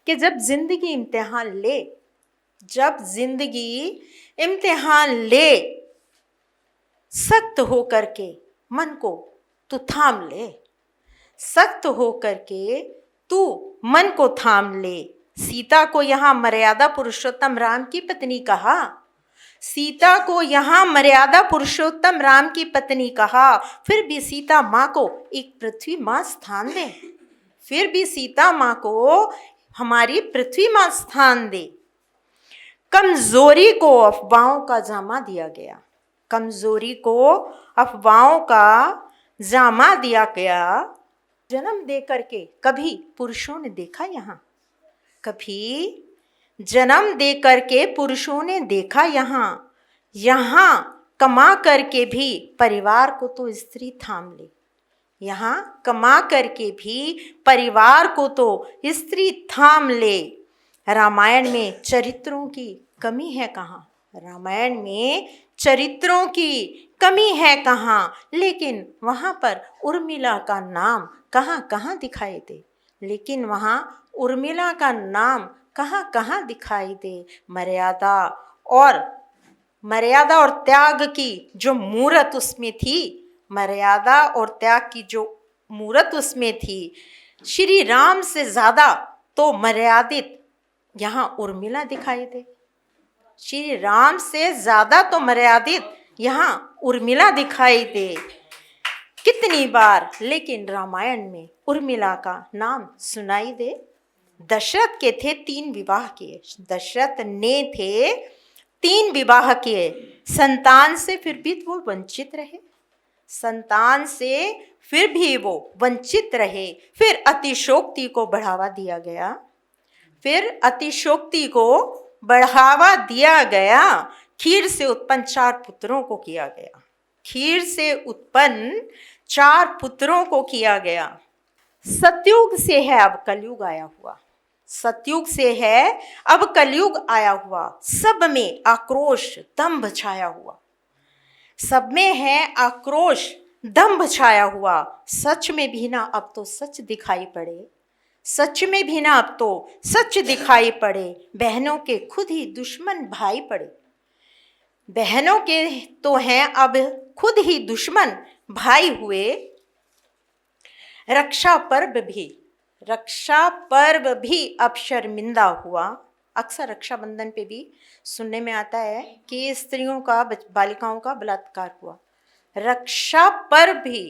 कि जब जिंदगी इम्तिहान ले सख्त हो करके मन को तू थाम ले, सख्त हो करके तू मन को थाम ले। सीता को यहाँ मर्यादा पुरुषोत्तम राम की पत्नी कहा, सीता को यहाँ मर्यादा पुरुषोत्तम राम की पत्नी कहा, फिर भी सीता माँ को एक पृथ्वी माँ स्थान दे, फिर भी सीता माँ को हमारी पृथ्वी माँ स्थान दे। कमजोरी को अफवाहों का जामा दिया गया, कमजोरी को अफवाहों का जामा दिया गया। जन्म दे करके कभी पुरुषों ने देखा यहाँ, कभी जन्म दे करके पुरुषों ने देखा यहाँ, यहाँ कमा करके भी परिवार को तो स्त्री थाम ले, यहाँ कमा करके भी परिवार को तो स्त्री थाम ले। रामायण में चरित्रों की कमी है कहाँ, रामायण में चरित्रों की कमी है कहाँ, लेकिन वहाँ पर उर्मिला का नाम कहाँ कहाँ दिखाई दे, लेकिन वहाँ उर्मिला का नाम कहाँ कहाँ दिखाई दे। मर्यादा और त्याग की जो मूरत उसमें थी, मर्यादा और त्याग की जो मूरत उसमें थी, श्री राम से ज़्यादा तो मर्यादित यहाँ उर्मिला दिखाई दे, श्री राम से ज़्यादा तो मर्यादित यहाँ उर्मिला दिखाई दे। कितनी बार लेकिन रामायण में उर्मिला का नाम सुनाई दे। दशरथ के थे 3 विवाह किए, दशरथ ने थे 3 विवाह किए, संतान से फिर भी वो वंचित रहे, संतान से फिर भी वो वंचित रहे। फिर अतिशोक्ति को बढ़ावा दिया गया, फिर अतिशोक्ति को बढ़ावा दिया गया। खीर से उत्पन्न 4 पुत्रों को किया गया, खीर से उत्पन्न 4 पुत्रों को किया गया। सतयुग से है अब कलयुग आया हुआ, सतयुग से है अब कलयुग आया हुआ। सब में आक्रोश दंभ छाया हुआ, सब में है आक्रोश दंभ छाया हुआ। सच में भी ना अब तो सच दिखाई पड़े, सच में भी ना अब तो सच दिखाई पड़े। बहनों के खुद ही दुश्मन भाई पड़े, बहनों के तो हैं अब खुद ही दुश्मन भाई हुए। रक्षा पर्व भी अब शर्मिंदा हुआ। अक्सर रक्षाबंधन पे भी सुनने में आता है कि स्त्रियों का बालिकाओं का बलात्कार हुआ। रक्षा पर्व भी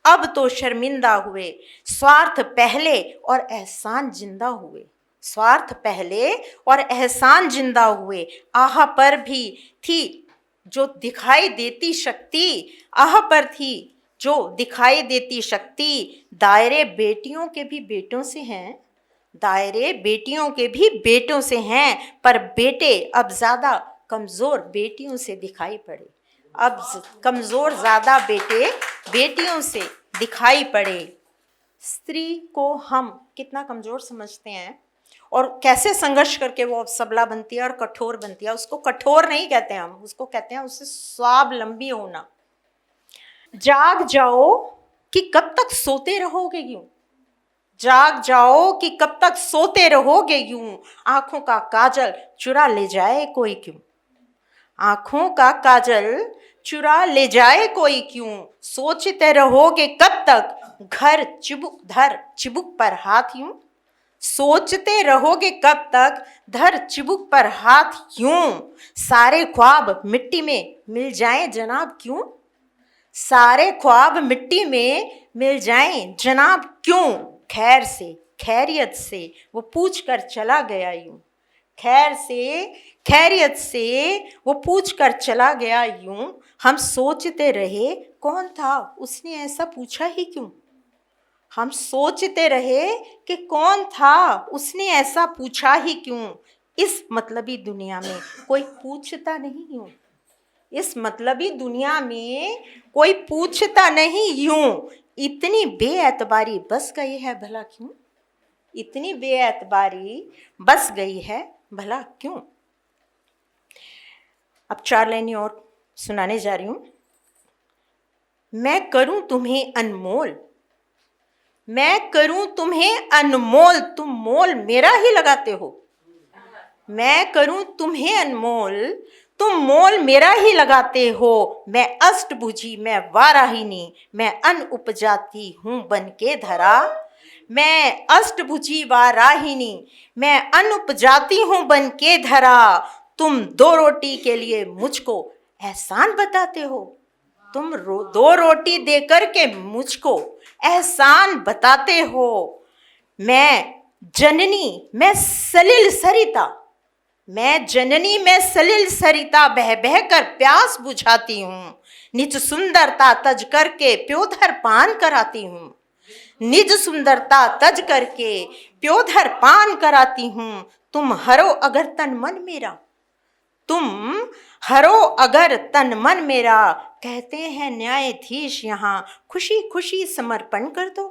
अब तो शर्मिंदा हुए। स्वार्थ पहले और एहसान जिंदा हुए, स्वार्थ पहले और एहसान जिंदा हुए। आह पर भी थी जो दिखाई देती शक्ति, आह पर थी जो दिखाई देती शक्ति। दायरे बेटियों के भी बेटों से हैं, दायरे बेटियों के भी बेटों से हैं, पर बेटे अब ज़्यादा कमज़ोर बेटियों से दिखाई पड़े, अब कमज़ोर ज़्यादा बेटे बेटियों से दिखाई पड़े। स्त्री को हम कितना कमज़ोर समझते हैं और कैसे संघर्ष करके वो सबला बनती है और कठोर बनती है। उसको कठोर नहीं कहते हम, उसको कहते हैं उससे स्वावलंबी होना। जाग जाओ कि कब तक सोते रहोगे यूं, जाग जाओ कि कब तक सोते रहोगे यूं। आंखों का काजल चुरा ले जाए कोई क्यों, आंखों का काजल चुरा ले जाए कोई क्यों। सोचते रहोगे कब तक घर चिबुक पर हाथ यूं, सोचते रहोगे कब तक धर चिबुक पर हाथ यूं। सारे ख्वाब मिट्टी में मिल जाएं जनाब क्यों, सारे ख्वाब मिट्टी में मिल जाएं जनाब क्यों। खैर से खैरियत से वो पूछ कर चला गया यूं, खैर से खैरियत से वो पूछ कर चला गया यूं। हम सोचते रहे कौन था उसने ऐसा पूछा ही क्यों, हम सोचते रहे कि कौन था उसने ऐसा पूछा ही क्यों। इस मतलबी दुनिया में कोई पूछता नहीं यूं, इस मतलबी दुनिया में कोई पूछता नहीं यूं। इतनी बेएतबारी बस गई है भला क्यों, इतनी बेएतबारी बस गई है भला क्यों। अब 4 लाइनें और सुनाने जा रही हूं। मैं करूं तुम्हें अनमोल, मैं करूं तुम्हें अनमोल, तुम मोल मेरा ही लगाते हो। मैं करूं तुम्हें अनमोल, तुम मोल मेरा ही लगाते हो। मैं अष्टभुजी, मैं वाराहिनी, मैं अनउपजाती हूं बन के धरा। मैं अष्टभुजी वाराहिनी, मैं अनउपजाती हूं बन के धरा। तुम 2 रोटी के लिए मुझको एहसान बताते हो। तुम 2 रोटी देकर के मुझको एहसान बताते हो। मैं जननी, मैं सलिल सरिता, मैं जननी, मैं सलिल सरिता, बह बह कर प्यास बुझाती हूँ। निज सुंदरता तज करके प्योधर पान कराती हूँ। निज सुंदरता तज करके प्योधर पान कराती हूँ। तुम हरो अगर तन मन मेरा, तुम हरो अगर तन मन मेरा। कहते हैं न्यायाधीश यहाँ खुशी खुशी समर्पण कर दो।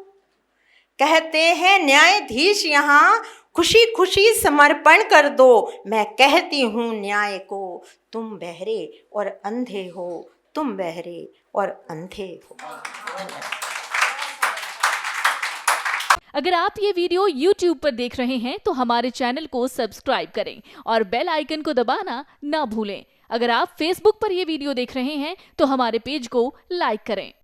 कहते हैं न्यायाधीश यहाँ खुशी खुशी समर्पण कर दो। मैं कहती हूँ न्याय को, तुम बहरे और अंधे हो, तुम बहरे और अंधे हो। अगर आप ये वीडियो YouTube पर देख रहे हैं तो हमारे चैनल को सब्सक्राइब करें और बेल आइकन को दबाना ना भूलें। अगर आप Facebook पर ये वीडियो देख रहे हैं तो हमारे पेज को लाइक करें।